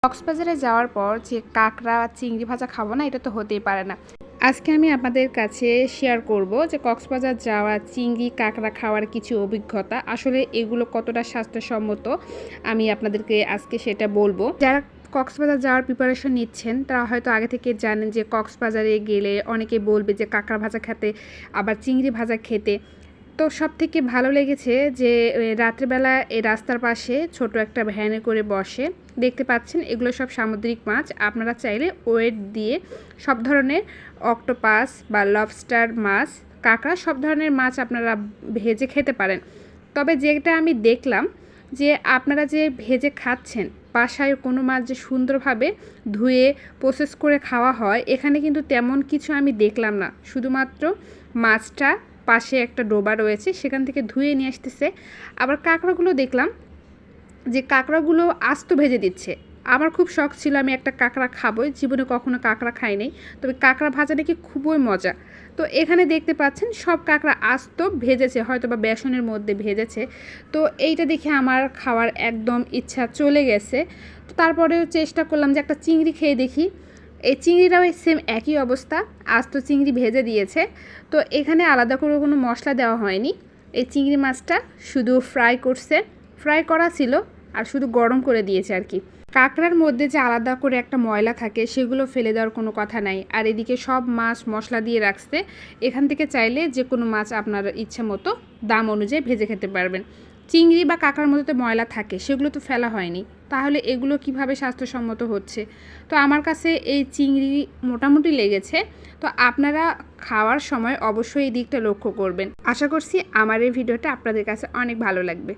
কক্সবাজারে যাওয়ার পর যে কাঁকড়া চিংড়ি ভাজা খাবো না, এটা তো হতেই পারে না। আজকে আমি আপনাদের কাছে শেয়ার করব যে কক্সবাজার যাওয়া চিংড়ি কাঁকড়া খাওয়ার কিছু অভিজ্ঞতা, আসলে এগুলো কতটা স্বাস্থ্যসম্মত আমি আপনাদেরকে আজকে সেটা বলবো। যারা কক্সবাজার যাওয়ার প্রিপারেশন নিচ্ছেন তারা হয়তো আগে থেকে জানেন যে কক্সবাজারে গেলে অনেকে বলবে যে কাঁকড়া ভাজা খেতে, আবার চিংড়ি ভাজা খেতে। তো সবথেকে ভালো লেগেছে যে রাত্রেবেলা এই রাস্তার পাশে ছোট একটা ভ্যানে করে বসে, দেখতে পাচ্ছেন এগুলো সব সামুদ্রিক মাছ। আপনারা চাইলে ওয়েট দিয়ে সব ধরনের অক্টোপাস বা লবস্টার মাছ, কাঁকড়া সব ধরনের মাছ আপনারা ভেজে খেতে পারেন। তবে যেটা আমি দেখলাম যে আপনারা যে ভেজে খাচ্ছেন, বাসায় কোনো মাছ যে সুন্দরভাবে ধুয়ে প্রসেস করে খাওয়া হয়, এখানে কিন্তু তেমন কিছু আমি দেখলাম না। শুধুমাত্র মাছটা পাশে একটা ডোবা রয়েছে, সেখান থেকে ধুয়ে নিয়ে আসতেছে। আবার কাঁকড়াগুলো দেখলাম যে কাঁকড়াগুলো আস্ত ভেজে দিচ্ছে। আমার খুব শখ ছিল আমি একটা কাঁকড়া খাবো, জীবনে কখনো কাঁকড়া খাই নাই, তবে কাঁকড়া ভাজা নাকি খুবই মজা। তো এখানে দেখতে পাচ্ছেন সব কাঁকড়া আস্ত ভেজেছে, হয়তো বা বেসনের মধ্যে ভেজেছে। তো এইটা দেখে আমার খাওয়ার একদম ইচ্ছা চলে গেছে। তো তারপরেও চেষ্টা করলাম যে একটা চিংড়ি খেয়ে দেখি। এই চিংড়িটাও সেম একই অবস্থা, আস্ত চিংড়ি ভেজে দিয়েছে। তো এখানে আলাদা করে কোনো মশলা দেওয়া হয়নি, এই চিংড়ি মাছটা শুধু ফ্রাই করছে, ফ্রাই করা ছিল আর শুধু গরম করে দিয়েছে আর কি। কাঁকড়ার মধ্যে যে আলাদা করে একটা ময়লা থাকে সেগুলো ফেলে দেওয়ার কোনো কথা নাই। আর এদিকে সব মাছ মশলা দিয়ে রাখছে, এখান থেকে চাইলে যে কোনো মাছ আপনার ইচ্ছা মতো দাম অনুযায়ী ভেজে খেতে পারবেন। চিংড়ি বা কাঁকড়ার মধ্যে তো ময়লা থাকে, সেগুলো তো ফেলা হয়নি, তাহলে এগুলো কিভাবে স্বাস্থ্যসম্মত হচ্ছে? তো আমার কাছে এই চিংড়ি মোটামুটি লেগেছে। তো আপনারা খাওয়ার সময় অবশ্যই এই দিকটা লক্ষ্য করবেন। আশা করছি আমার এই ভিডিওটা আপনাদের কাছে অনেক ভালো লাগবে।